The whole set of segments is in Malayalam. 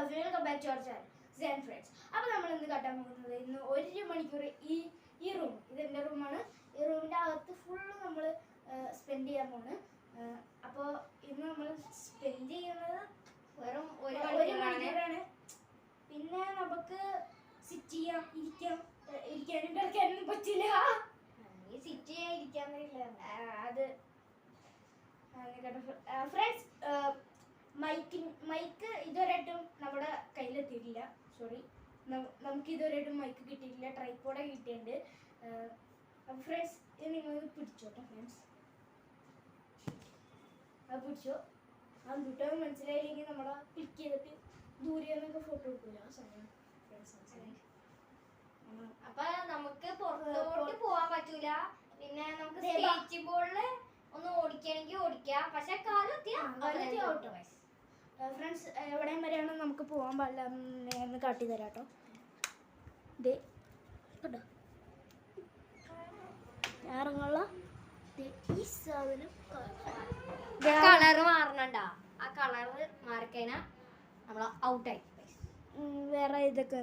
Welcome back to our channel സെൻ ഫ്രണ്ട്സ്. അപ്പോൾ നമ്മൾ ഇന്ന് കാട്ടാൻ പോകുന്നത് ഇന്ന് 1 മണിക്കൂർ ഈ റൂം, ഇതെൻ്റെ റൂമാണ്. ഈ റൂമിൻ്റെ അകത്ത് ഫുള്ള് നമ്മൾ സ്പെൻഡ് ചെയ്യാൻ പോണ്. അപ്പോൾ ഇന്ന് നമ്മൾ സ്പെൻഡ് ചെയ്യുന്നത് വെറും 1 മണിക്കൂറാണ്. പിന്നെ നമുക്ക് സിറ്റ് ചെയ്യാം, ഇരിക്കാനും കളിക്കാനും പറ്റില്ല. ഈ സിറ്റ് ചെയ്യാൻ ഇരിക്കാന്നില്ല അത് ഫ്രണ്ട്സ്. മൈക്ക് ഇതുവരെയായിട്ടും നമ്മുടെ കയ്യിലെത്തിയിട്ടില്ല. സോറി, നമുക്ക് ഇതുവരെയായിട്ടും മൈക്ക് കിട്ടിയിട്ടില്ല. ട്രൈപോഡ് കിട്ടിയിട്ടുണ്ട്. അപ്പോൾ ഫ്രണ്ട്സ് ഇത് നിങ്ങൾ പിടിച്ചോട്ടെ ഫ്രണ്ട്സ്, അത് പിടിച്ചോ. അതുട്ടോ മനസ്സിലായില്ലെങ്കിൽ നമ്മളെ ക്ലിക്ക് ചെയ്തിട്ട് ദൂരെ നിന്നൊക്കെ ഫോട്ടോ എടുക്കില്ല ആ സമയം ഫ്രണ്ട്സ്. അപ്പൊ നമുക്ക് പുറത്തോട്ട് പോവാൻ പറ്റൂല. പിന്നെ നമുക്ക് സ്കേറ്റ് ബോർഡില് ഒന്ന് ഓടിക്കണമെങ്കിൽ ഓടിക്കാം, പക്ഷെ കാലം ഫ്രണ്ട്സ് എവിടെയും വരെയാണ് നമുക്ക് പോകാൻ പാടില്ല എന്ന് കാട്ടി തരാം കേട്ടോ. ഇത് കേട്ടോ ഇറങ്ങുള്ള ഈ സാധനം കളറ് മാറണണ്ടാ. ആ കളറ് മാറിക്കഴിഞ്ഞാൽ നമ്മൾ ഔട്ടായി. വേറെ ഇതൊക്കെ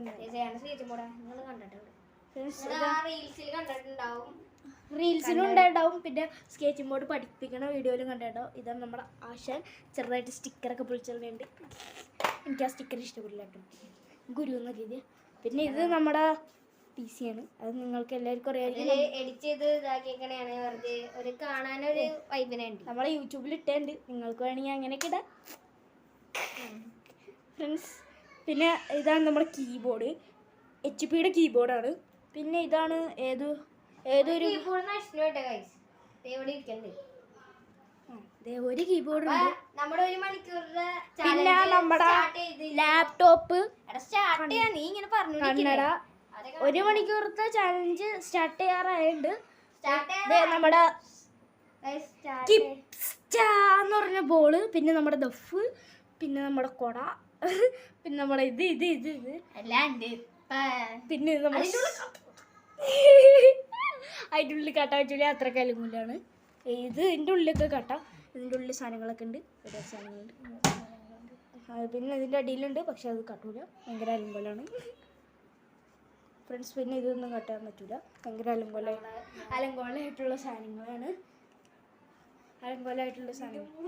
സ്കേറ്റ് ബോർഡ് നിങ്ങൾ കണ്ടിട്ടുണ്ട്, റീൽസിൽ കണ്ടിട്ടുണ്ടാവും, റീൽസിലും ഉണ്ടായിട്ടുണ്ടാവും. പിന്നെ സ്കേറ്റിംഗ് ബോർഡ് പഠിപ്പിക്കണ വീഡിയോയിലും കണ്ടിട്ടുണ്ടാവും. ഇതാണ് നമ്മുടെ ആശാൻ. ചെറുതായിട്ട് സ്റ്റിക്കറൊക്കെ പൊളിച്ചിട്ടുണ്ട്. എനിക്ക് ആ സ്റ്റിക്കർ ഇഷ്ടപ്പെടില്ല കേട്ടോ, ഗുരു എന്ന രീതി. പിന്നെ ഇത് നമ്മുടെ PC ആണ്. അത് നിങ്ങൾക്ക് എല്ലാവർക്കും അറിയാം. എഡിറ്റ് ചെയ്ത് ഇതാക്കിയേക്കണയാണ്. വെറുതെ ഒരു കാണാനൊരു വൈബിനുണ്ട്. നമ്മളെ യൂട്യൂബിൽ ഇട്ടുണ്ട്, നിങ്ങൾക്ക് വേണമെങ്കിൽ അങ്ങനെയൊക്കെ ഇടാം ഫ്രണ്ട്സ്. പിന്നെ ഇതാണ് നമ്മുടെ കീബോർഡ്, HP കീബോർഡാണ്. പിന്നെ ഇതാണ് ഏതൊരു ഒരു കീബോർഡ് ഉണ്ട്. നമ്മുടെ 1 മണിക്കൂറിന്റെ പിന്നെ നമ്മുടെ ലാപ്ടോപ്പ്, നീ ഇങ്ങനെ പറഞ്ഞു കന്നഡ 1 മണിക്കൂറത്തെ ചാലഞ്ച് സ്റ്റാർട്ട് ചെയ്യാറായുണ്ട്. നമ്മുടെ എന്ന് പറഞ്ഞ ബോള്, പിന്നെ നമ്മുടെ ദഫ്, പിന്നെ നമ്മുടെ കൊട, പിന്നെ നമ്മുടെ ഇത് എല്ലാം ഉണ്ട്. പിന്നെ നമ്മുടെ അതിൻ്റെ ഉള്ളിൽ കട്ടാൻ പറ്റില്ല, അത്രയ്ക്ക് അലുമില്ലാണ്. ഇതിൻ്റെ ഉള്ളിലൊക്കെ കട്ടാം. ഇതിൻ്റെ ഉള്ളിൽ സാധനങ്ങളൊക്കെ ഉണ്ട്, ഒരുപാട് സാധനങ്ങളുണ്ട്. പിന്നെ ഇതിൻ്റെ അടിയിലുണ്ട്, പക്ഷെ അത് കട്ടൂല, ഭയങ്കര അലുമ്പോലാണ് ഫ്രണ്ട്സ്. പിന്നെ ഇതൊന്നും കട്ടാൻ പറ്റൂല, ഭയങ്കര അലങ്കോലായിട്ടുള്ള സാധനങ്ങളാണ്. അലങ്കോലായിട്ടുള്ള സാധനങ്ങൾ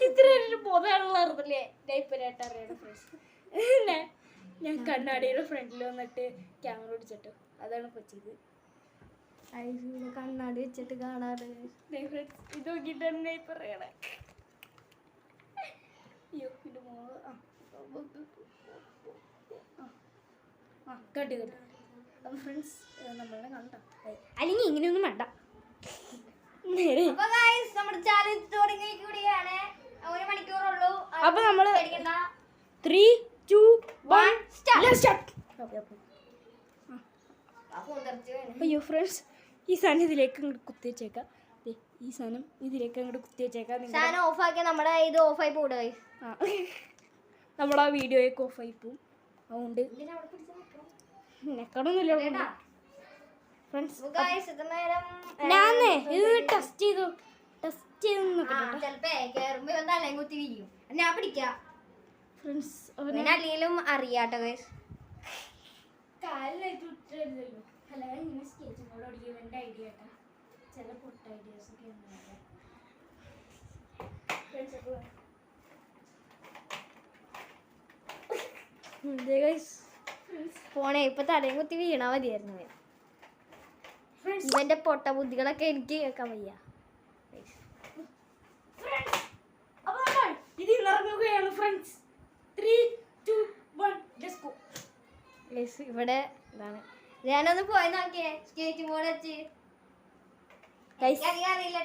ഇത്ര ബോധമുള്ള അറിയില്ലേ ഡൈപ്പരായിട്ട് അറിയണം ഫ്രണ്ട്സ്. ഞാൻ കണ്ണാടിയുടെ ഫ്രണ്ടിൽ വന്നിട്ട് ക്യാമറ പിടിച്ചിട്ടു, അതാണ് പറ്റിയത്. കണ്ണാടി വെച്ചിട്ട് കാണാറ്. ഇത് നോക്കിയിട്ട് തന്നെ പറയണേ. അയ്യോ ഇത് കട്ടി അപ്പം ഫ്രണ്ട്സ് നമ്മളെ കണ്ട അല്ലെങ്കിൽ ഇങ്ങനെയൊന്നും വേണ്ട. നമ്മുടെ ചാലഞ്ച് തുടങ്ങിയിരിക്കുകയാണ്. 1 മണിക്കൂറുള്ളൂ. അപ്പൊ നമ്മള് 3, 2, 1 സ്റ്റാർട്ട്. അയ്യോ ഫ്രണ്ട്സ്, ഈ സാധനം ഇതിലേക്ക് അങ്ങോട്ട് കുത്തി വെച്ചേക്കാം. ഈ സാധനം ഇതിലേക്ക് അങ്ങോട്ട് കുത്തി വെച്ചേക്കാം. സാധനം ഓഫാക്കിയാൽ നമ്മുടെ ഇത് ഓഫായി പോവുക. നമ്മുടെ ആ വീഡിയോയൊക്കെ ഓഫായി പോവും. അതുകൊണ്ട് നെക്കണമൊന്നുമില്ല ഫ്രണ്ട്സ്. ഞാനേ ഇത് ടെസ്റ്റ് ചെയ്തു ഞാൻ പിടിക്കാം ഫ്രണ്ട്സ്. അല്ലെങ്കിലും അറിയാട്ടോ കാലിലായിട്ടില്ലല്ലോ. അല്ലാതെ ഇങ്ങനെ സ്കേറ്റിംഗ് ബോർഡ് ഓടിക്കുക എൻ്റെ ഐഡിയ കേട്ടോ. ചില പൊട്ട ഐഡിയാസ് ഒക്കെ ഫോണേ ഇപ്പൊ തലയും കുത്തി വീണാ മതിയായിരുന്നു. ഇവന്റെ പൊട്ട ബുദ്ധികളൊക്കെ എനിക്ക് കേൾക്കാൻ വയ്യ. ഇവിടെ ഇതാണ്. ഞാനൊന്ന് പോയി നോക്കിയേ സ്കേറ്റ് ബോർഡ് വെച്ച്. അറിയില്ല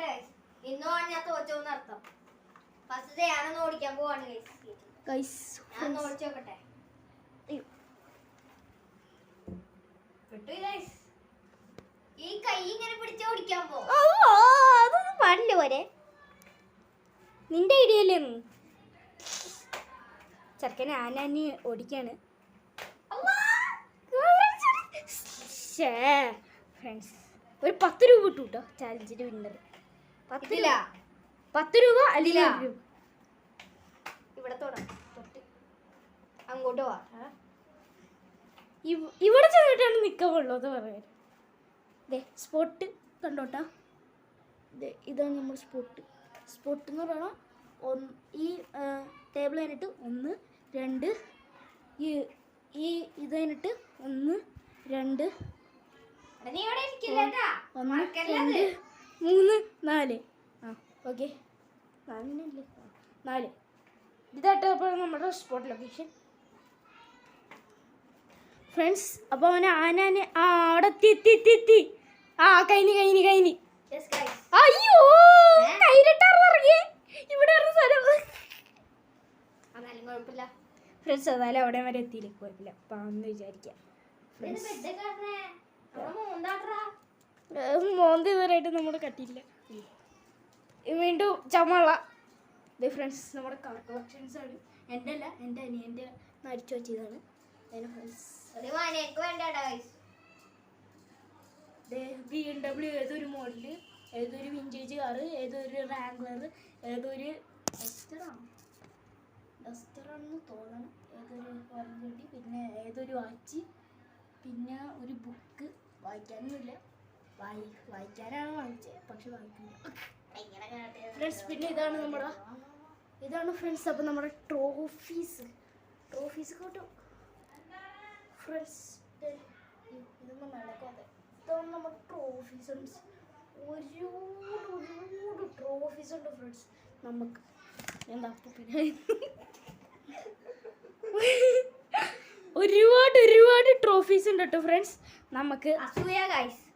ഇന്നോണ് ഞാൻ തോറ്റോന്ന് അർത്ഥം. ഫസ്റ്റ് ഞാനൊന്ന് ഓടിക്കാൻ പോവാണ്. ഞാൻ ഓടിച്ചു നോക്കട്ടെ. ഈ കൈ ഇങ്ങനെ പിടിച്ച് ഓടിക്കാൻ പോ. അതൊന്നും പാടില്ല പോരെ. നിന്റെ ഐഡിയ അല്ലേ ചെറുക്കൻ ആനാനി ഓടിക്കാണ്. ഫ്രണ്ട്സ് ഒരു 10 രൂപ കിട്ടും കേട്ടോ ചാലഞ്ചിന്റെ വിന്നർ. 10 രൂപ അല്ലെങ്കിൽ അങ്ങോട്ട് പോവാ. ഇവിടെ ചെന്നിട്ടാണ് നിൽക്കാൻ കൊള്ളത് പറയാൻ. സ്പോട്ട് കണ്ടോട്ടാ, ഇതാണ് നമ്മൾ സ്പോട്ട് എന്ന് പറയണം. ഈ ടേബിൾ കഴിഞ്ഞിട്ട് 1 2 ഇത് കഴിഞ്ഞിട്ട് 1 2 നീ ഇവിടെ ഇരിക്കില്ലട്ടാ. 1 2 3 4. ആ ഓക്കെ 4 ഇതായിട്ട് അപ്പോൾ നമ്മുടെ സ്പോട്ട് ലൊക്കേഷൻ ഫ്രണ്ട്സ്. അപ്പോൾ അവനെ അവിടെ എത്തി. ആ കഴിഞ്ഞ് Yes, guys. അയ്യോ കൈരട്ടാറിറങ്ങി ഇവിടെ സ്ഥലം എന്നാലും കുഴപ്പമില്ല. ഫ്രണ്ട്സ്. അതായാലും അവിടെ വരെ എത്തിയില്ലേ, കുഴപ്പമില്ല, പാന്ന് വിചാരിക്കാം. മോന്ത് ഇതുവരെയായിട്ട് നമ്മൾ കട്ടിയില്ല. വീണ്ടും ചമള. ഫ്രണ്ട്സ് നമ്മുടെ കാർ കളക്ഷൻസ് ആണ്. എൻ്റെ അല്ല, എൻ്റെ അനിയൻ്റെ മരിച്ചു വെച്ചതാണ്. ഫ്രണ്ട്സ് BMW ഏതൊരു മോഡല്, ഏതൊരു വിൻറ്റേജ് കാറ്, ഏതൊരു റാംഗ്ലർ, ഏതൊരു ഡസ്റ്ററാണെന്ന് തോന്നണം, ഏതൊരു വണ്ടി, പിന്നെ ഏതൊരു വാച്ച്, പിന്നെ ഒരു ബുക്ക്. വായിക്കാനൊന്നുമില്ല, വായിക്കാനാണ് വാങ്ങിച്ചത്, പക്ഷെ വായിക്കില്ല ഫ്രണ്ട്സ്. പിന്നെ ഇതാണ് ഫ്രണ്ട്സ്. അപ്പം നമ്മുടെ ട്രോഫീസ് കേട്ടോ ഫ്രണ്ട്സ്. ഇതൊന്നും നടക്കാതെ ഇതാണ് നമ്മുടെ ട്രോഫീസ്. ഒരുപാട് ട്രോഫീസ് ഉണ്ട് ഫ്രണ്ട്സ് നമുക്ക്. എന്താ പിന്നെ ഒരുപാട് ട്രോഫീസ് ഉണ്ട് കേട്ടോ ഫ്രണ്ട്സ് നമുക്ക്.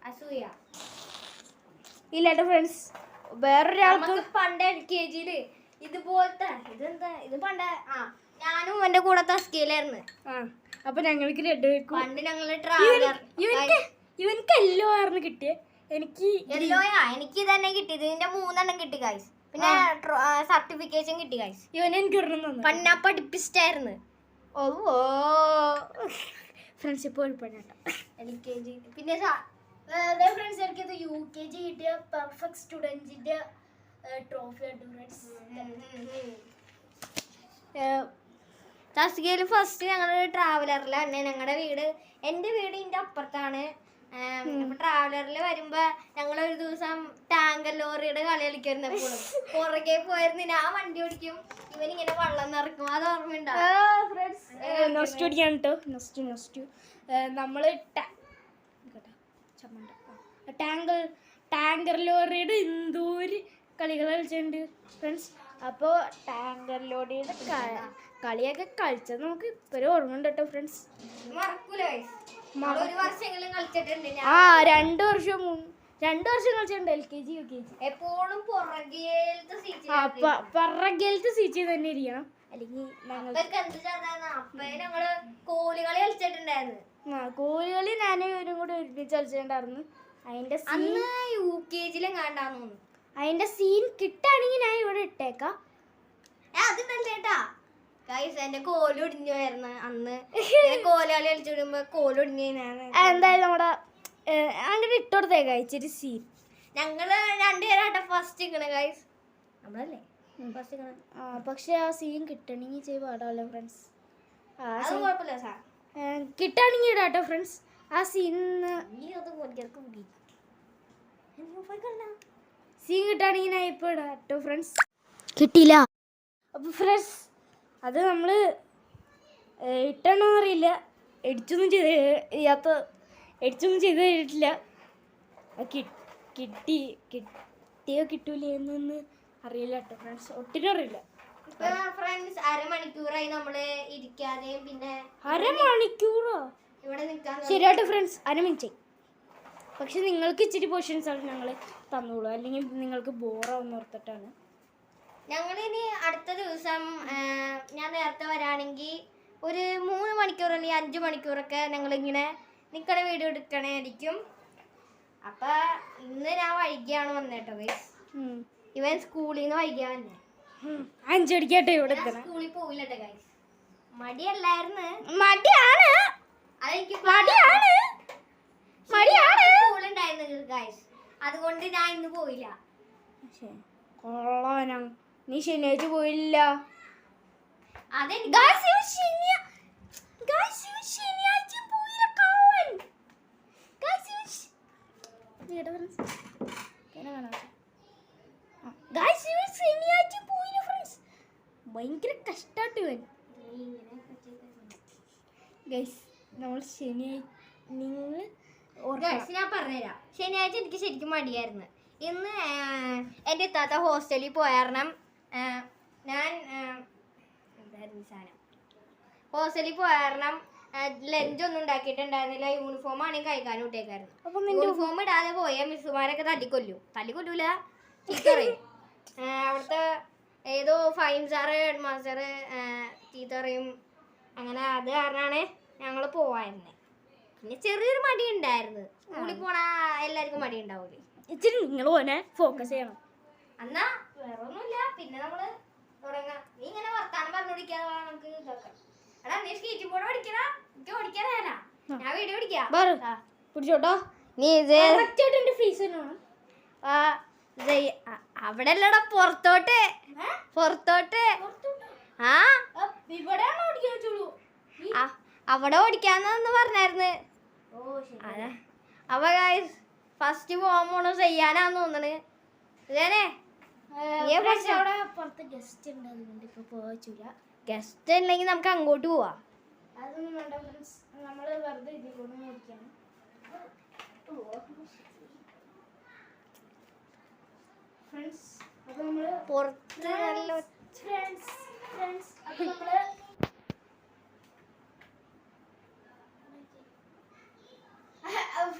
അസൂയ ഇല്ലാട്ടോ ഫ്രണ്ട്സ്. വേറൊരാൾക്ക് പണ്ട് LKG ഇതുപോലത്തെ ഇത് പണ്ട് ഞാനും എന്റെ കൂടെ തസ്കയിലായിരുന്നു. അപ്പൊ ഞങ്ങൾക്ക് രണ്ടുപേർക്കും പണ്ട് ഞങ്ങള് ട്രാവലർ. ഇവനക്ക് എല്ലോ ആയിരുന്നു കിട്ടിയേ. എനിക്ക് തന്നെ കിട്ടിയത്. ഇതിന്റെ 3 എണ്ണം കിട്ടി ഗൈസ്. പിന്നെ സർട്ടിഫിക്കേഷൻ കിട്ടി ഗൈസ്. എനിക്ക് ഒരെണ്ണം പണ്ട് പഠിപ്പിച്ചിട്ടായിരുന്നു. ഫ്രണ്ട്സ് ഇപ്പോൾ എളുപ്പമാണ് LKG. പിന്നെ ഫ്രണ്ട്സ് എനിക്കത് UKG കിട്ടിയ പെർഫെക്റ്റ് സ്റ്റുഡൻറ്റിന്റെ ട്രോഫി ഉണ്ട് ഫ്രണ്ട്സ്. തസ്കയിൽ ഫസ്റ്റ് ഞങ്ങൾ ട്രാവലറിലാണ്. ഞങ്ങളുടെ എൻ്റെ വീട് ഇതിന്റെ അപ്പുറത്താണ്. ട്രാവലറിൽ വരുമ്പോ ഞങ്ങൾ ഒരു ദിവസം ടാങ്കർ ലോറിയുടെ കളി കളിക്കായിരുന്നു. എപ്പോഴും പുറകെ പോയിരുന്നു. ഞാൻ വണ്ടി ഓടിക്കും, ഇവനിങ്ങനെ വെള്ളം നിറക്കും. അത് ഓർമ്മയുണ്ടാവും. നമ്മള് ടാങ്കർ ലോറിയുടെ എന്തോര് കളികൾ കളിച്ചിട്ടുണ്ട് ഫ്രണ്ട്സ്. അപ്പോൾ ടാങ്കർ ലോറിയുടെ കളിയൊക്കെ കളിച്ചത് നമുക്ക് ഇപ്പോഴും ഓർമ്മയുണ്ട് കേട്ടോ ഫ്രണ്ട്സ്. ഒരു വർഷമെങ്കിലും കളിച്ചിട്ടുണ്ട്. 2 വർഷം കളിച്ചിട്ടുണ്ട് LKG UKG. എപ്പോഴും പുറകിലത്തെ സീറ്റ് തന്നെ ഇരിക്കണം, അല്ലെങ്കിൽ ഞങ്ങള് കോലുകളി കളിച്ചിട്ടുണ്ടായിരുന്നു. കോലുകളി ഞാനും ഇവരും കൂടെ ഒരുമിച്ച് കളിച്ചിട്ടുണ്ടായിരുന്നു. അതിന്റെ UKG കണ്ടാന്ന്. അതിന്റെ സീൻ കിട്ടാണെങ്കിൽ ഞാൻ ഇവിടെ ഇട്ടേക്കാം. അതുണ്ടല്ലേട്ടാ ഗൈസ്, എന്റെ കോലൊടിഞ്ഞു വരുന്ന അന്ന് കോലുകളി കളിച്ചിടുമ്പോ കോലൊടിഞ്ഞു. എന്തായാലും നമ്മുടെ അങ്ങനെ ഇട്ടുകൊടുത്തേക്കാ ഇച്ചിരി സീൻ. ഞങ്ങള് 2 പേരാട്ടെ ഫസ്റ്റ് ഇങ്ങനെ ഗൈസ്. നമ്മളല്ലേ ഫസ്റ്റ്. പക്ഷെ ആ സീൻ കിട്ടണമെങ്കിൽ ചെയ്ത് പാടാമല്ലോ ഫ്രണ്ട്സ്. കുഴപ്പമില്ല സാർ, കിട്ടാണെങ്കിൽ ഇടാട്ടോ ഫ്രണ്ട്സ്. ആ സീൻ കിട്ടാണെങ്കിൽ ഞാൻ ഇപ്പോൾ ഇടാട്ടോ ഫ്രണ്ട്സ്. കിട്ടിയില്ല. അപ്പോൾ ഫ്രണ്ട്സ് അത് നമ്മൾ ഇട്ടണമെന്ന് അറിയില്ല. എഡിറ്റൊന്നും ചെയ്ത് കഴിഞ്ഞിട്ടില്ല. കിട്ടിയോ കിട്ടൂലേ എന്നൊന്നും അറിയില്ല കേട്ടോ ഫ്രണ്ട്സ്, ഒട്ടിനും അറിയില്ല. ഫ്രണ്ട്സ് അരമണിക്കൂറായി നമ്മള് ഇരിക്കാതെയും. പിന്നെ അരമണിക്കൂറോ ഇവിടെ നിൽക്കാൻ ശരിയാട്ടോ ഫ്രണ്ട്സ്, 1 മിനിറ്റ്. പക്ഷെ നിങ്ങൾക്ക് ഇച്ചിരി പോർഷൻസ് ആണ് ഞങ്ങൾ തന്നോളൂ, അല്ലെങ്കിൽ നിങ്ങൾക്ക് ബോറാവുന്ന ഓർത്തിട്ടാണ്. ഞങ്ങളിനി അടുത്ത ദിവസം ഞാൻ നേരത്തെ വരാണെങ്കിൽ ഒരു 3 മണിക്കൂർ അല്ലെങ്കിൽ 5 മണിക്കൂറൊക്കെ ഞങ്ങളിങ്ങനെ നിൽക്കണ വീഡിയോ എടുക്കണായിരിക്കും. അപ്പൊ ഇന്ന് ഞാൻ വൈകിയാണ് വന്നേട്ടോ ഗൈസ്. ഇവൻ സ്കൂളിൽ നിന്ന് വൈകിയാ വന്നേ. 5 മണിക്കാട്ടോ ഇവിടെ സ്കൂളിൽ പോയില്ലട്ടോ ഗൈസ്. മടിയല്ലായിരുന്നു, മടിയാണ്. അതെനിക്ക് സ്കൂളുണ്ടായിരുന്നു ഗൈസ്, അതുകൊണ്ട് ഞാൻ ഇന്ന് പോയില്ല. നീ ശനിയാഴ്ച പോയില്ല. Guys, ഇവൻ ശനിയാഴ്ച പൂയില കള്ളൻ. Guys, Guys, ഇവൻ ശനിയാഴ്ച പൂയില friends. ഭയങ്കര കഷ്ടാട്ട് ഇവൻ. Guys, നമ്മൾ നിങ്ങൾ ഞാൻ പറഞ്ഞുതരാം. ശനിയാഴ്ച എനിക്ക് ശരിക്കും മടിയായിരുന്നു. ഇന്ന് എൻ്റെ ഇത്താത്ത ഹോസ്റ്റലിൽ പോയ കാരണം ഞാൻ എന്തായിരുന്നു സാധനം ഹോസ്റ്റലിൽ പോയ കാരണം ലഞ്ച് ഒന്നും ഉണ്ടാക്കിയിട്ടുണ്ടായിരുന്നില്ല. യൂണിഫോം ആണെങ്കിൽ കഴിക്കാനും ഇട്ടേക്കായിരുന്നു. യൂണിഫോം ഇടാതെ പോയ മിസ്സുമാരൊക്കെ തല്ലിക്കൊല്ലൂല, ചീത്ത പറയും. അവിടുത്തെ ഏതോ ഫൈം സാറ് ഹെഡ് മാസ്റ്റർ ചീത്ത പറയും. അങ്ങനെ അത് കാരണമാണ് ഞങ്ങൾ പോവായിരുന്നത്. പിന്നെ ചെറിയൊരു മടി ഉണ്ടായിരുന്നു. സ്കൂളിൽ പോണ എല്ലാവർക്കും മടി ഉണ്ടാവൂലേ. ഇച്ചിരി നിങ്ങൾ പോനെ ഫോക്കസ് ചെയ്യണം. എന്നാ വേറെ ഒന്നുമില്ല. പിന്നെ നമ്മള് തുടങ്ങാം. നീ ഇങ്ങനെ വർത്താനം പറഞ്ഞോടിക്കാതെ നമുക്ക് ഇതാക്കാം. എടാ നീ സ്കേറ്റിംഗ് ബോർഡ് പഠിക്കണ, എനിക്ക് ഓടിക്കാൻ തരാ. ഞാൻ വീഡിയോ പിടിക്കാം. പിടിച്ചോട്ടോ. നീ ഇത് ഫീസ് അവിടെ അല്ലടാ, പുറത്തോട്ട് പുറത്തോട്ട്. ആ അവിടെ ഓടിക്കാന്ന് പറഞ്ഞായിരുന്നു. അപ്പൊ ഫസ്റ്റ് പോകാൻ പോണ ചെയ്യാനാന്ന് തോന്നണ്. ഇതേനെ ഗസ്റ്റ് ഉണ്ടെങ്കിൽ നമുക്ക് അങ്ങോട്ട് പോവാം. അതൊന്നും വേണ്ട ഫ്രണ്ട്സ്, നമ്മള് വെറുതെ ഇതിലൂടെ ഓടിക്കാണ്. ഫ്രണ്ട്സ് അപ്പൊ നമ്മള് പുറത്ത് നല്ല ഫ്രണ്ട്സ് അപ്പൊ നമ്മള്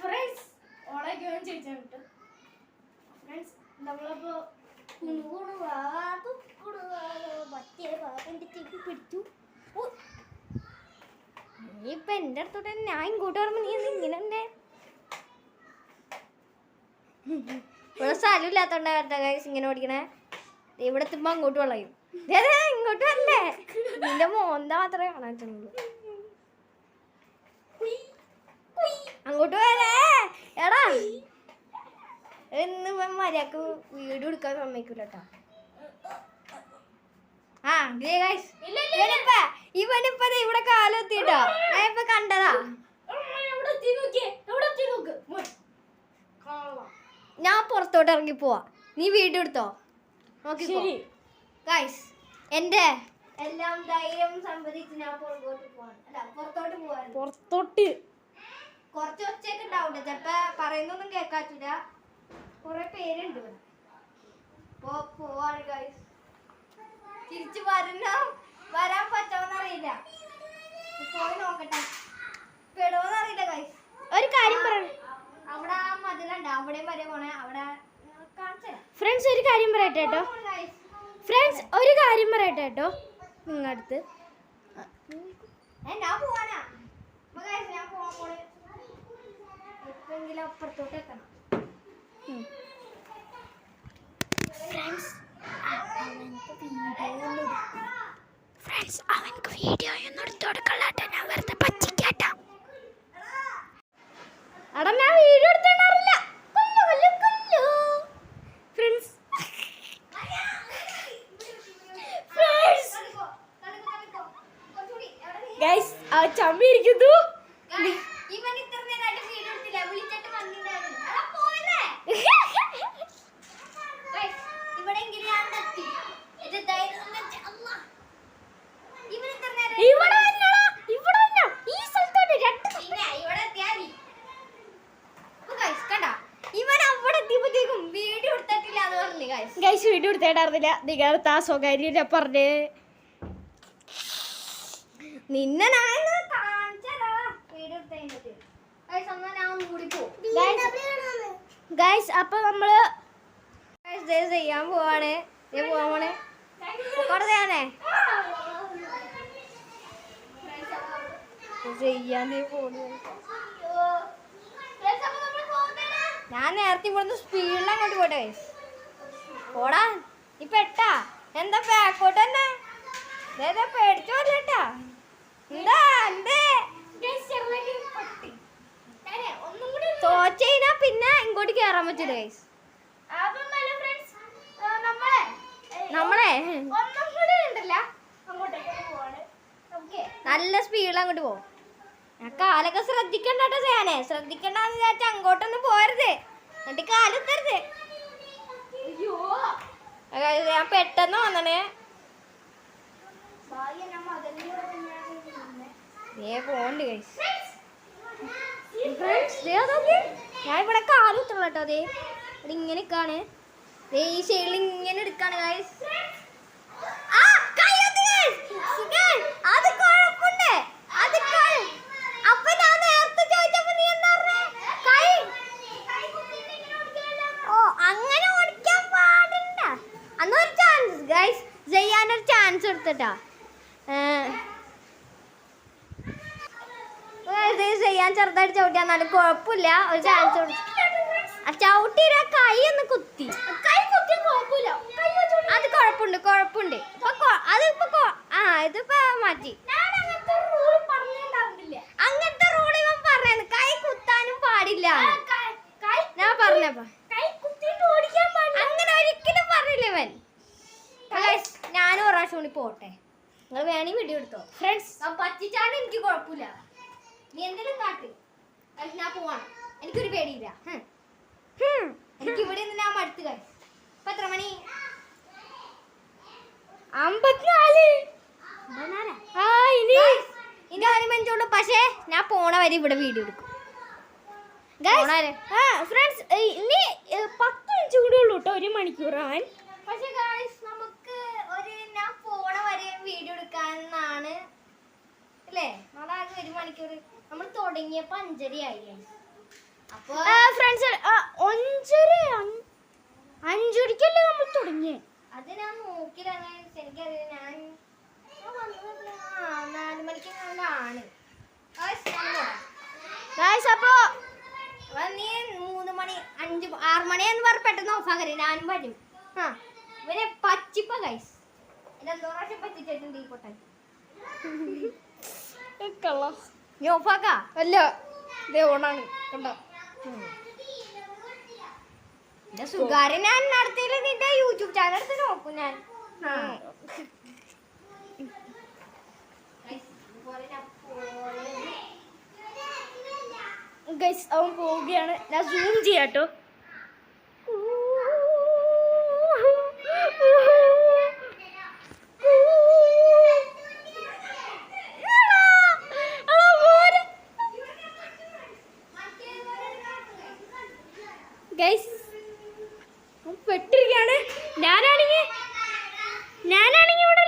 ഫ്രണ്ട്സ് ഓണൊക്കെ ചോദിച്ചാണ് കേട്ടോ. ഫ്രണ്ട്സ് നമ്മളപ്പോ പിടിച്ചു. നീ ഇപ്പൊ എന്റെ അടുത്തോട്ട് ഞാൻ ഇങ്ങോട്ട് വരുമ്പോ നീ ഇങ്ങനെ തന്നെ. ഇവിടെ സ്ഥലം ഇല്ലാത്തോണ്ടാ ഇങ്ങനെ ഓടിക്കണേ. ഇവിടെ എത്തുമ്പോ അങ്ങോട്ട് വളയും. ഇങ്ങോട്ട് വരല്ലേ, നിന്റെ മോന്ത മാത്രമേ കാണാറ്റുള്ളൂ. അങ്ങോട്ട് വരേ എടാ. എന്ന് മര്യാദക്ക് വീഡിയോ എടുക്കാൻ സമ്മതിക്കൂലട്ടോ. ആ ഇവനിപ്പ ഇവിടെ കാലെത്തിട്ടോ. ഞാൻ ഇപ്പൊ കണ്ടതാ. ഞാൻ പുറത്തോട്ട് ഇറങ്ങി പോവാ. നീ വീഡിയോ എടുത്തോ, നോക്കിക്കോ. ഗൈസ് എന്റെ എല്ലാം ധൈര്യം സംബന്ധിച്ച് ഞാൻ പുറത്തോട്ട് പോവാണ്. അല്ല പുറത്തോട്ട് പോവാണ്. പുറത്തോട്ട് കുറച്ച് ഒച്ചയൊക്കെ ഉണ്ടാവൂട്ടെ, ചിലപ്പോ പറയുന്നൊന്നും കേൾക്കാറ്റില്ല. കുറെ പേരുണ്ട് ഇവിടെ. പോവാണ് ഗൈസ്. തിരിച്ചു വരാൻ പറ്റുമെന്നറിയില്ല. പോയി നോക്കട്ടെ, പെടുവോന്നറിയില്ല ഗൈസ്. ഒരു കാര്യം പറയണം. അവിടെ ആ മതിലുണ്ട്, അവിടെ വരെ പോണേ. അവിടെ ഫ്രണ്ട്സ് ഒരു കാര്യം പറയട്ടെ കേട്ടോ. ഫ്രണ്ട്സ് ഒരു കാര്യം പറയട്ടെ കേട്ടോ. നിങ്ങളുടെ അടുത്ത് ഞാൻ പോവാനാ. ഞാൻ പോവാൻ പോണേ. എപ്പോഴെങ്കിലും അപ്പുറത്തോട്ട് എത്തണം. ഫ്രണ്ട്സ് അവനക്ക് വീഡിയോ ഒന്നും എടുത്തു കൊടുക്കല്ലാട്ടോ. ഞാൻ വെറുതെ പറ്റിക്കാട്ടോ. എടാ ഞാൻ വീഡിയോ എടുത്തറിയില്ല. ഫ്രണ്ട്സ് ഗൈസ് ആ ചമ്മി ഇരിക്കുന്നു. ഗൈസ് വീഡിയോ എടുത്തേണ്ടായിരുന്നില്ല. നിങ്ങളടുത്ത് ആ സ്വകാര്യ പറഞ്ഞ് നിന്നെ ഗൈസ് അപ്പൊ നമ്മള് ചെയ്യാൻ പോവാണ്. പോവാണ് ഞാൻ നേരത്തെ ഇവിടുന്ന് സ്പീഡിൽ അങ്ങോട്ട് പോട്ടെ. പോടാ നീ പെട്ടാ. എന്താ ബാക്കോട്ട് തന്നെ പേടിച്ചു വരട്ടാ. എന്താ തോച്ചയിനാ പിന്നെ ഇങ്ങോട്ട് കേറാൻ പറ്റൂല ഗൈസ്. നമ്മളെ നല്ല സ്പീഡിൽ അങ്ങോട്ട് പോകും. ഞാൻ കാലൊക്കെ ശ്രദ്ധിക്കണ്ട കേട്ടോ ചെയ്യാനേ, ശ്രദ്ധിക്കണ്ടെന്ന് വിചാരിച്ച അങ്ങോട്ടൊന്നും പോരുത്, എന്നിട്ട് കാലെത്തരുത്. ഞാൻ പെട്ടെന്ന് വന്നണേ. പോണ്ട് ഞാൻ ഇവിടെ കാലുത്തണം കേട്ടോ. അതെ ഇവിടെ ഇങ്ങനെ നിൽക്കാണ്, ഈ സൈഡിൽ ഇങ്ങനെ എടുക്കാണ് ഗൈസ്. അത് കുഴപ്പമുണ്ട്. അപ്പൊ ഞാൻ നേരത്തെ ചോദിച്ചപ്പോ നീ എന്താ പറഞ്ഞേ? ഓ അങ്ങനെ ഓടിക്കാൻ പാടില്ല. അന്നൊരു ചാൻസ് ഗൈസ് ചെയ്യാനൊരു ചാൻസ് എടുത്തിട്ടാ ചെയ്യാൻ ചെറുതായിട്ട് ചവിട്ടിയാ, എന്നാലും കുഴപ്പമില്ല. ഒരു ചാൻസ് ചവിട്ടിയില്ല, കൈ ഒന്ന് കുത്തി. അത് കുഴപ്പമുണ്ട്. അതിപ്പോ ഇതിപ്പോ മാറ്റി. അങ്ങനത്തെ റൂൾ ഇവൻ പറയുന്നു, കൈ കുത്താനും പാടില്ല. ഞാൻ പറഞ്ഞപ്പോ അങ്ങനെ ഒരിക്കലും പറഞ്ഞില്ല ഇവൻ. ഞാനും ഒരു പ്രാവശ്യം കൂടി പോട്ടെ, നിങ്ങൾ വേണമെങ്കിൽ വീഡിയോ എടുത്തോ ഫ്രണ്ട്സ്. പറ്റിച്ചാണ്ട് എനിക്ക് കുഴപ്പമില്ല, നീ എന്തെങ്കിലും കാട്ട്. ഞാൻ പോവാണ്, എനിക്കൊരു പേടിയില്ല. എനിക്ക് ഇവിടെ നിന്ന് ഞാൻ മടുത്ത് കഴി. ഇപ്പൊ എത്ര മണി? 54. ഇനി 5 മിനിറ്റുള്ളൂ. പക്ഷേ ഞാൻ പോണ വരെ ഇവിടെ വീഡിയോ എടുക്കും ഫ്രണ്ട്സ്. ഇനി 10 മിനിറ്റ് കൂടെ ഉള്ളൂ കേട്ടോ, 1 മണിക്കൂറാൻ. പക്ഷേ നമുക്ക് ഞാൻ പോണ വരെ വീഡിയോ എടുക്കാന്നാണ് അല്ലേ? അതായത് 1 മണിക്കൂർ. നമ്മൾ തുടങ്ങിയപ്പോ 5:30 ആയി. അപ്പൊ ഫ്രണ്ട്സ് 5:30ക്കല്ലേ നമ്മൾ തുടങ്ങിയേ? അത് ഞാൻ നോക്കില്ല, എനിക്കറിയാം. ഞാൻ 4 മണിക്ക് ആണ്. അപ്പൊ നീ 3 മണി 6 മണിയെന്ന് പറഞ്ഞ പെട്ടെന്ന് ഓഫാക്കരുത്, ഞാനും വരും. ഇവരെ പച്ചിപ്പ ഗൈസ്, എന്തോ പ്രാവശ്യം പറ്റിച്ചിട്ടുണ്ട് ഈ പൊട്ടൻ. നീ ഓഫാക്കാ? അല്ല, ഇതേ ഓണാണ് കണ്ടോ. സുഖാരൻ ഞാൻ നടത്തിയില്ല, നിന്റെ യൂട്യൂബ് ചാനൽ എടുത്ത് നോക്കും ഞാൻ. ഗൈസ് അവൻ പോവുകയാണ്, ഞാൻ സൂം ചെയ്യാട്ടോ. ഗൈസ് പെട്ടിരിക്കുകയാണ്. ഞാനാണെങ്കിൽ ഇവിടെ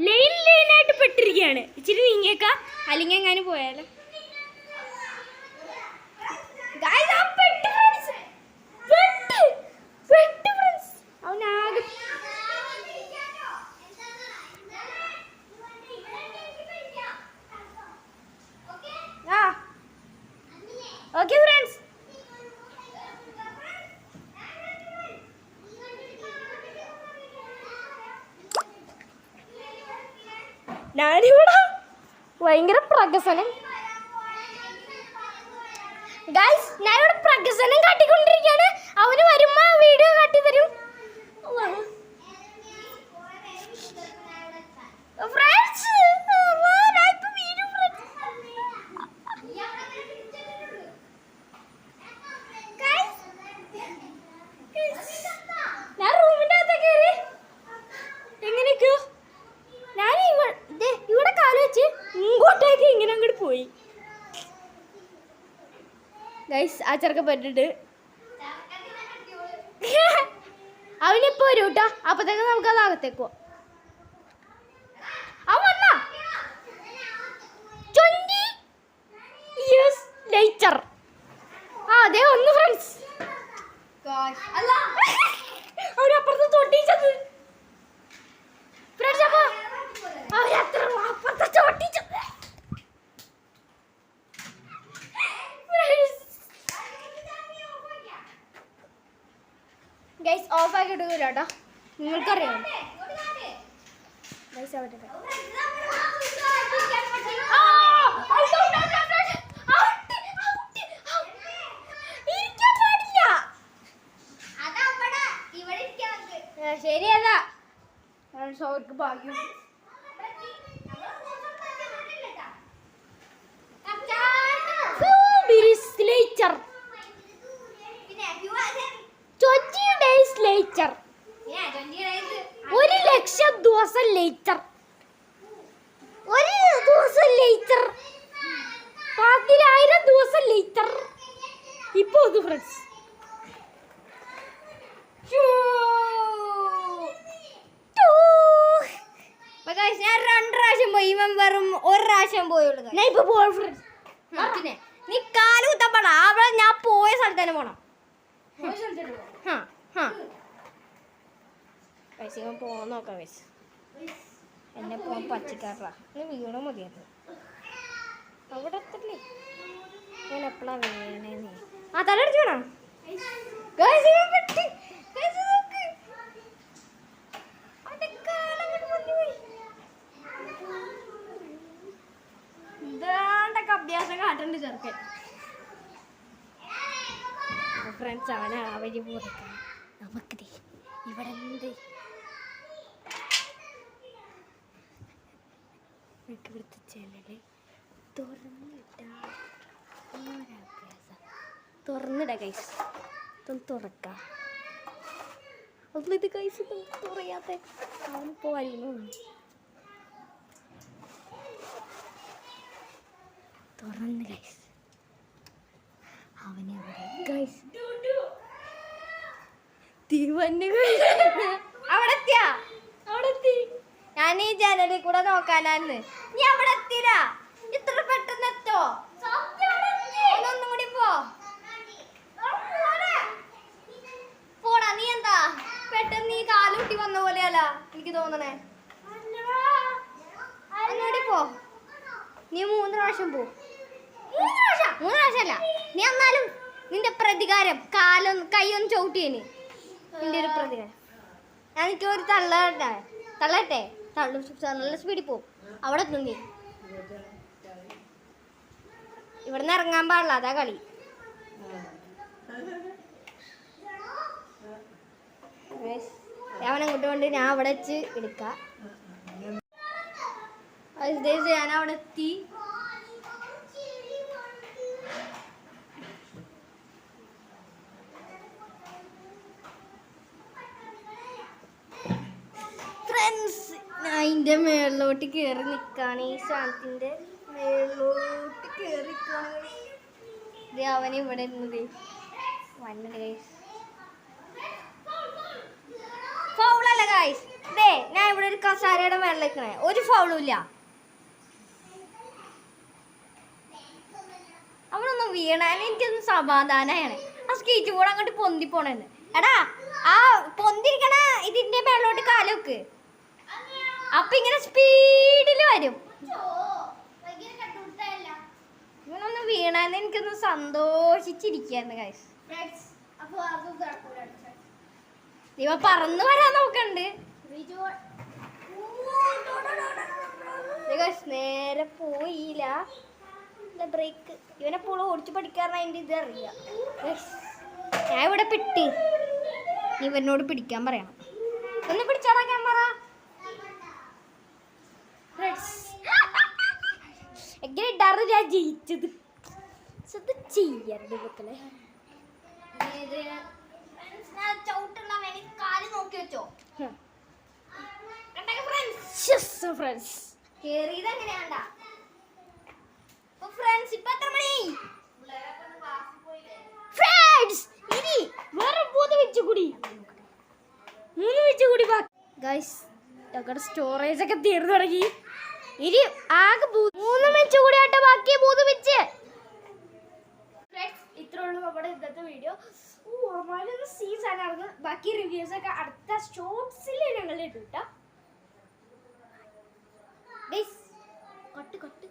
ലൈനായിട്ട് പെട്ടിരിക്കുകയാണ്. ഇച്ചിരി നീങ്ങിയേക്കാ, അല്ലെങ്കിൽ എങ്ങാനും പോയാലോ. അവനാകെ ഓക്കെ ഫ്രണ്ട്സ്. ഞാനിവിടെ ഭയങ്കര പ്രകസനം ഗൈസ്, ഞാനിവിടെ പ്രകസനം കാട്ടിക്കൊണ്ടിരിക്കുകയാണ്. അവന് വരുമ്പോ വീഡിയോ കാട്ടി തരും. ഞാൻ റൂമിന്റെ അകത്ത് കയറി എങ്ങനെയൊക്കെയോ ഞാൻ ഇവിടെ കാല് വെച്ച് ഇങ്ങോട്ടേക്ക് ഇങ്ങനെ അങ്ങോട്ട് പോയി ഗൈസ്. ആ ചെറുക്ക പറ്റിട്ട് അവനിപ്പോ വരും കേട്ടോ. അപ്പത്തേക്ക് നമുക്ക് അത് അകത്തേക്കോ. അവൻ വന്നാ 20 years later. അതെ ഒന്ന് ഫ്രണ്ട്സ്. അവരപ്പുറത്ത് തൊട്ടിച്ചത് ഫ്രണ്ട്സ്. അപ്പൊ അവരത്ര അപ്പുറത്ത് തൊട്ടിച്ചത് ഗൈസ്. ഓഫ് ആക്കി ഇടുക കേട്ടോ, നിങ്ങൾക്കറിയാം ഗൈസ്. ആവട്ടെ ശരിയല്ല അവർക്ക് ഭാഗ്യം. ലേറ്റർ, 1,00,000 ദിവസം ലേറ്റർ, 1 ദിവസം ലേറ്റർ, 10,000 ദിവസം ലേറ്റർ. ഇപ്പൊ ഇത് ഫ്രണ്ട്സ് ഞാൻ 2 പ്രാവശ്യം പോയി, ഇവൻ വെറും 1 പ്രാവശ്യം പോയുള്ളൂ. ഞാൻ ഇപ്പൊ പോവാ ഫ്രണ്ട്സ്. പിന്നെ നീ കാല് കുത്തപ്പണ അവിടെ ഞാൻ പോയ സ്ഥലത്ത് തന്നെ പോണം. പൈസ പോകാൻ നോക്കാം. പൈസ എന്നെ പോകാൻ പച്ചിക്കാറാ വീണോ മതിയായിരുന്നു. അവിടെ എത്തല്ലേ ഞാൻ എപ്പോഴാ വീണേന്ന്. ആ തലടിച്ചു വേണം. ഇതാണ്ടൊക്കെ അഭ്യാസം കാട്ടുണ്ട് ചെറുക്കൻ. ഫ്രണ്ട്സ് അവനെ ആ വഴി പോകാം. നമുക്ക് ഇവിടെ എന്ത് ഇവിടുത്തെ ജനല് തുറന്നിട കൈസ്. ഇതൊന്ന് തുറക്കാം. ഇത് കൈസ് തുറയാത്ത അവനിപ്പോ വരുന്നു. തുറന്ന് കൈസ് അവനെവിടെ കൈസ് അവിടെ എത്തിയാ? അവിടെ എത്തി. ഞാൻ ഈ ജനലിൽ കൂടെ നോക്കാനാന്ന്. നീ അവിടെ എത്തില്ല. ഇത്ര പെട്ടെന്ന് എത്തോ? ഒന്നും കൂടി പോടാ. നീ എന്താ പെട്ടെന്ന് നീ കാലുകുട്ടി വന്ന പോലെയല്ല എനിക്ക് തോന്നണേ. ഒന്നുകൂടി പോ. നീ 3 പ്രാവശ്യം പോ. 3 പ്രാവശ്യമല്ല. നീ എന്നാലും നിന്റെ പ്രതികാരം കൈയൊന്ന് ചവിട്ടിയേന്. നിന്റെ ഒരു പ്രതികാരം. എനിക്ക് ഒരു തള്ളട്ടെ നല്ല സ്പീഡിൽ പോവും. അവിടെ എത്തും നീ. ഇവിടുന്ന് ഇറങ്ങാൻ പാടില്ല. അതാ കളി. അവനങ്ങോട്ട് കൊണ്ട് ഞാൻ അവിടെ വെച്ച് എടുക്കാം. ഞാൻ അവിടെ എത്തി. ഫ്രണ്ട്സ് ഞാൻ അതിൻ്റെ മേളിലോട്ട് കയറി നിൽക്കുകയാണ്. ഈ സാധനത്തിൻ്റെ മേളിലോട്ട് കയറി നിൽക്കുകയാണ്. ഇത് അവന് ഇവിടെ ഇരുന്നത് വന്നത് ഗൈസ്. ഫൗളല്ല ഗൈസ്. ഇതേ ഞാൻ ഇവിടെ ഒരു കസാരയുടെ മേളിൽ നിൽക്കണേ. ഒരു ഫൗളും ഇല്ല. അവനൊന്നും വീണാൽ എനിക്കൊന്നും സമാധാനമാണ്. ആ സ്കീറ്റ് ബോർഡ് അങ്ങോട്ട് പൊന്തി പോണെന്ന്. എടാ ആ പൊന്തിരിക്കണ ഇതിന്റെ മേളിലോട്ട് കാലൊക്ക്. അപ്പൊ ഇങ്ങനെ സ്പീഡിൽ വരും. ഇവനൊന്നും വീണാന്ന് എനിക്കൊന്ന് സന്തോഷിച്ചിരിക്കായിരുന്നു ഗൈസ്. ഇവ പറന്ന് വരാൻ നോക്കണ്ട്. നേരെ പോയില്ല. ബ്രേക്ക് ഇവനെപ്പോഴും ഓടിച്ചു പഠിക്കാറുണ്ട്. അതിൻ്റെ ഇത് അറിയാം. ഞാൻ ഇവിടെ പിട്ടി. ഇവനോട് പിടിക്കാൻ പറയണം. ഒന്ന് പിടിച്ചോടാ ക്യാമറ. എങ്ങനെ ഞാൻ ജയിച്ചത് ചെയ്യരുത് മക്കളെ. കാല് നോക്കി വെച്ചോ. കേറിയത് എങ്ങനെയാണ്ടാ ഫ്രണ്ട്സ്. ഇപ്പൊ എത്ര മണി ഫ്രണ്ട്സ്? ഇനി വേറെ 3 വെച്ച് കൂടി ഗൈസ്. ഞങ്ങളുടെ സ്റ്റോറേജ് ഒക്കെ തീർന്നു തുടങ്ങി. ഇനി ആകെ 3 വെച്ച് കൂടി ആട്ടെ. ബാക്കി 3 വെച്ച്. ഇത്രേ ഉള്ളൂ നമ്മുടെ ഇന്നത്തെ വീഡിയോ. സീസണായിരുന്നു. ബാക്കി റിവ്യൂസ് ഒക്കെ അടുത്ത ഷോർട്സിൽ ഞങ്ങൾ ഇട്ടു കേട്ടോ. കട്ട്